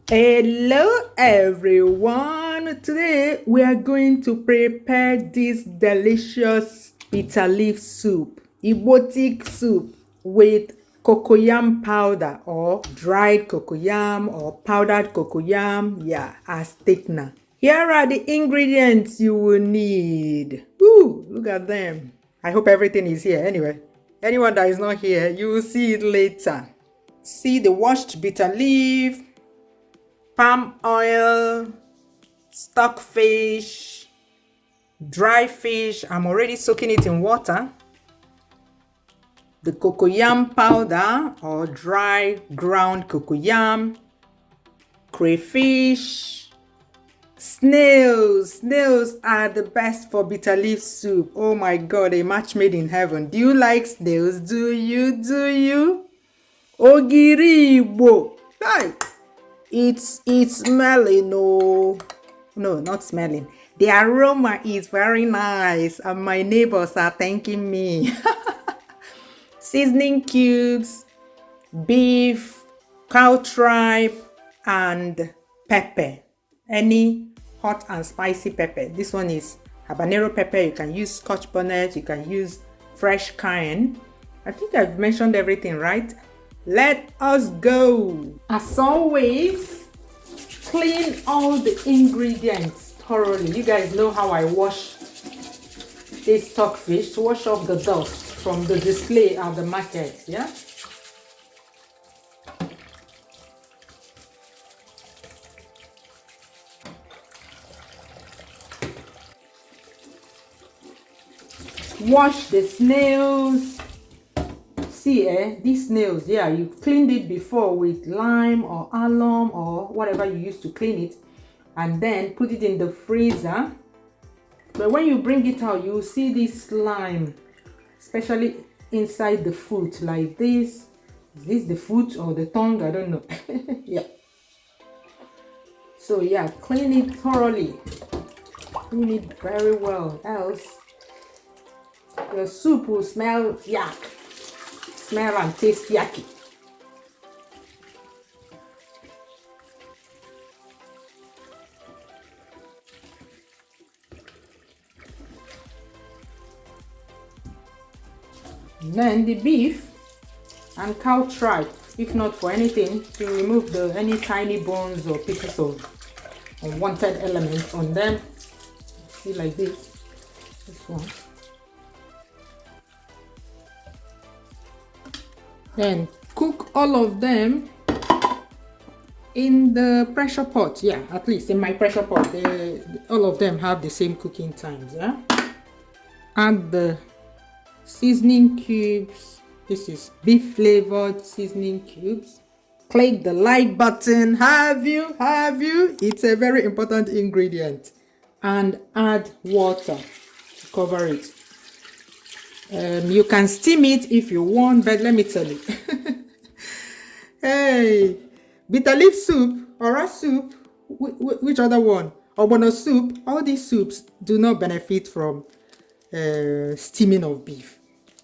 Hello everyone. Today we are going to prepare this delicious bitter leaf soup, Igbo soup with cocoyam powder or dried cocoyam or powdered cocoyam, as thickener. Here are the ingredients you will need. Ooh, look at them. I hope everything is here. Anyway, anyone that is not here, you will see it later. See the washed bitter leaf, palm oil, stockfish, dry fish. I'm already soaking it in water. The cocoyam powder or dry ground cocoyam, crayfish, snails. Snails are the best for bitter leaf soup. Oh my god, a match made in heaven. Do you like snails? Do you? Ogiri Igbo. Hi. It's smelling. No, not smelling. The aroma is very nice and my neighbors are thanking me. Seasoning cubes, beef, cow tripe, and pepper. Any hot and spicy pepper. This one is habanero pepper. You can use scotch bonnet. You can use fresh cayenne. I think I've mentioned everything, right? Let us go. As always, clean all the ingredients thoroughly. You guys know how I wash this stockfish to wash off the dust from the display at the market, yeah? Wash the snails. See, these snails, you cleaned it before with lime or alum or whatever you use to clean it, and then put it in the freezer. But when you bring it out, you see this slime, especially inside the foot, like this. Is this the foot or the tongue? I don't know. Yeah. So clean it thoroughly. Clean it very well, else your soup will smell yuck. Smell and taste yucky. Then the beef and cow tripe, if not for anything, to remove any tiny bones or pieces of unwanted elements on them. See, like this one. Then cook all of them in the pressure pot. At least in my pressure pot, all of them have the same cooking times. Add the seasoning cubes. This is beef flavored seasoning cubes. Click the like button. Have you? It's a very important ingredient. And add water to cover it. You can steam it if you want, but let me tell you. Hey, bitter leaf soup or a soup, which other one? Ogbono soup. All these soups do not benefit from steaming of beef.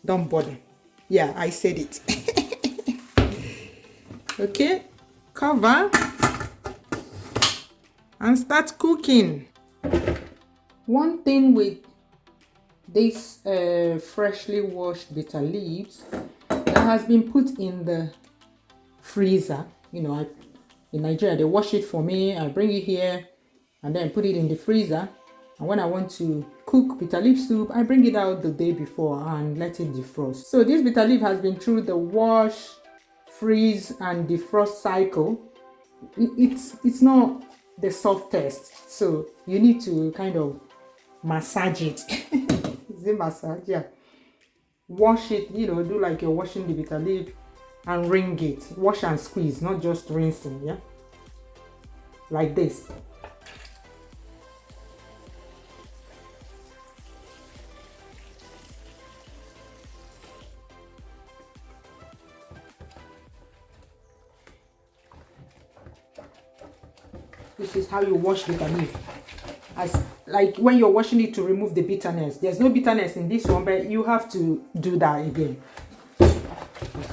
Don't bother. I said it. Okay, cover and start cooking. One thing with this freshly washed bitter leaves that has been put in the freezer, in Nigeria they wash it for me. I bring it here and then put it in the freezer, and when I want to cook bitter leaf soup, I bring it out the day before and let it defrost. So this bitter leaf has been through the wash, freeze and defrost cycle. It's not the softest, so you need to kind of massage it. Massage, wash it, do like you're washing the bitter leaf and wring it. Wash and squeeze, not just rinsing, like this. This is how you wash bitter leaf. As like when you're washing it to remove the bitterness. There's no bitterness in this one, but you have to do that again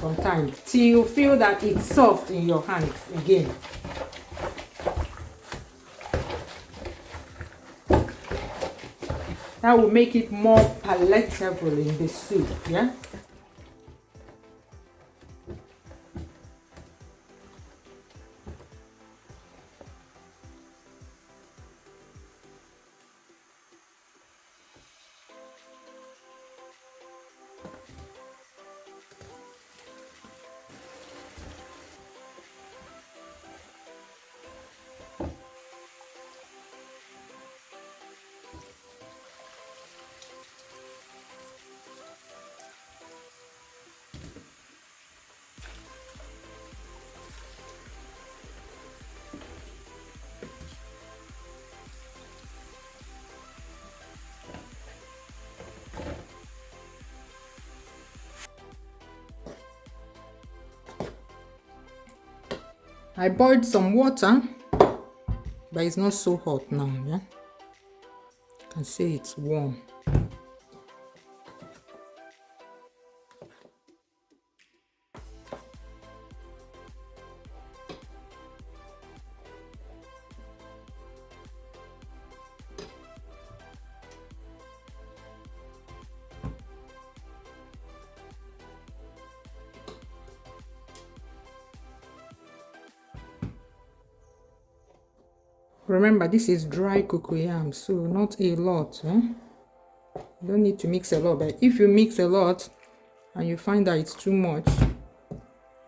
sometimes till you feel that it's soft in your hands again. That will make it more palatable in the soup, yeah? I boiled some water, but it's not so hot now, yeah? You can see it's warm. Remember, this is dry cocoyam, so not a lot. Eh? You don't need to mix a lot, but if you mix a lot and you find that it's too much,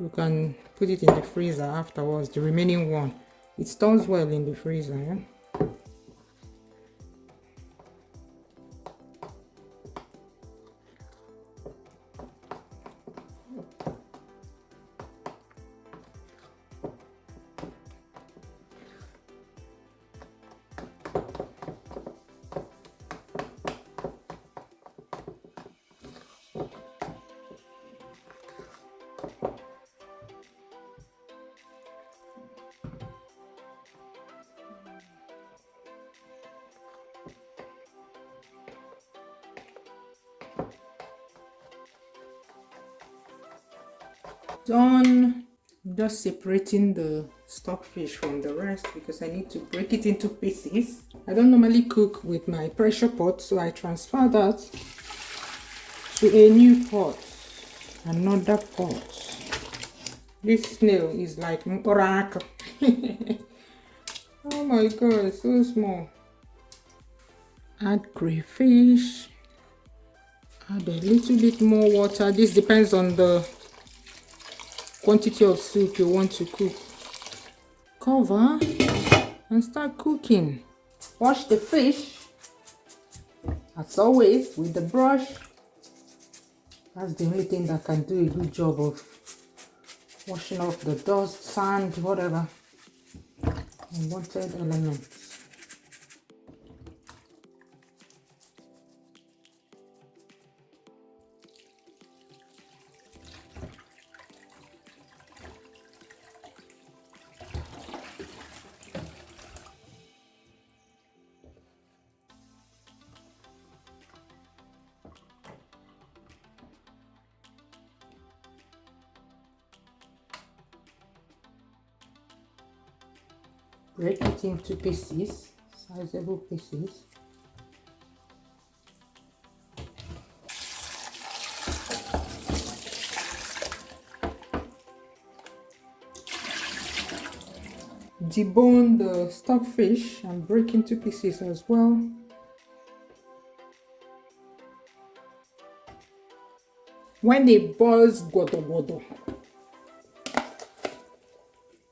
you can put it in the freezer afterwards, the remaining one. It stores well in the freezer. Yeah? Done. Just separating the stockfish from the rest because I need to break it into pieces. I don't normally cook with my pressure pot, so I transfer that to a new pot, another pot. This snail is like oracle. Oh my god, it's so small. Add crayfish. Add a little bit more water. This depends on the quantity of soup you want to cook. Cover and start cooking. Wash the fish as always with the brush. That's the only thing that can do a good job of washing off the dust, sand, whatever unwanted elements. Break it into pieces, sizable pieces. Debone the stockfish and break into pieces as well. When it boils godo godo,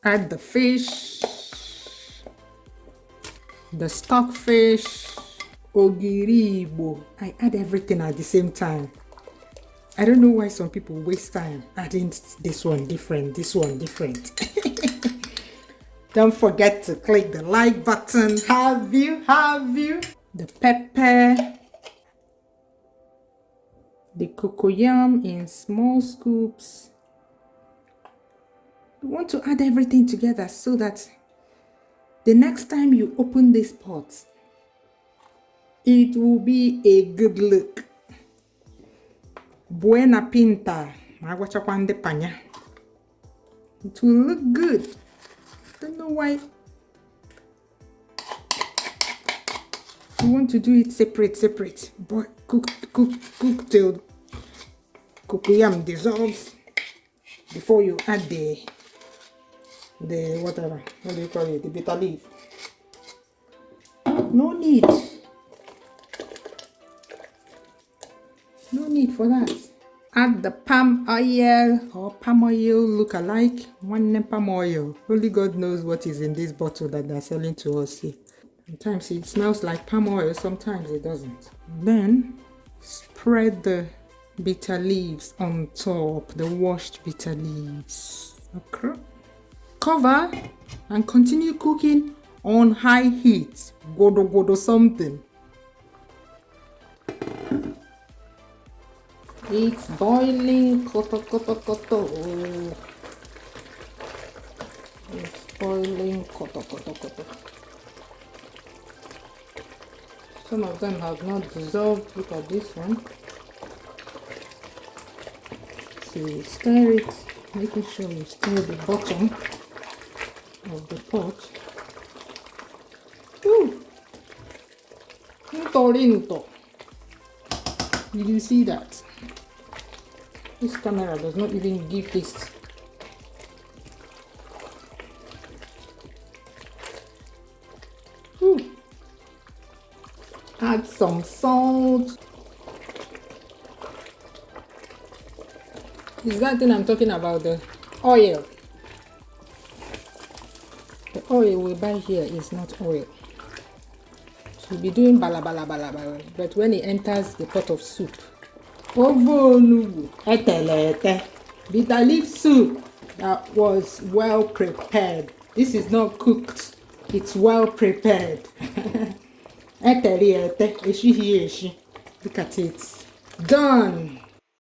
add the fish, the stockfish, ogiri Igbo. I add everything at the same time. I don't know why some people waste time adding this one different, this one different. Don't forget to click the like button. Have you? The pepper, the cocoyam in small scoops. You want to add everything together so that the next time you open this pot, it will be a good look. Buena pinta. It will look good. Don't know why. You want to do it separate, but cook till cocoyam dissolves before you add the whatever, what do you call it, the bitter leaf. No need for that. Add the palm oil or palm oil look-alike, one palm oil. Only God knows what is in this bottle that they're selling to us here. Sometimes it smells like palm oil, sometimes it doesn't. Then spread the bitter leaves on top, the washed bitter leaves. Okay. Cover and continue cooking on high heat. Godo something. It's boiling. Koto. It's boiling. Koto. Some of them have not dissolved. Look at this one. So you stir it, making sure you stir the bottom of the pot. Ooh! Did you see that? This camera does not even give this. Ooh. Add some salt. Is that thing I'm talking about, the oil? The oil we buy here is not oil. So we'll be doing bala, but when it enters the pot of soup, bitter leaf soup that was well prepared. This is not cooked, it's well prepared. Look at it. Done.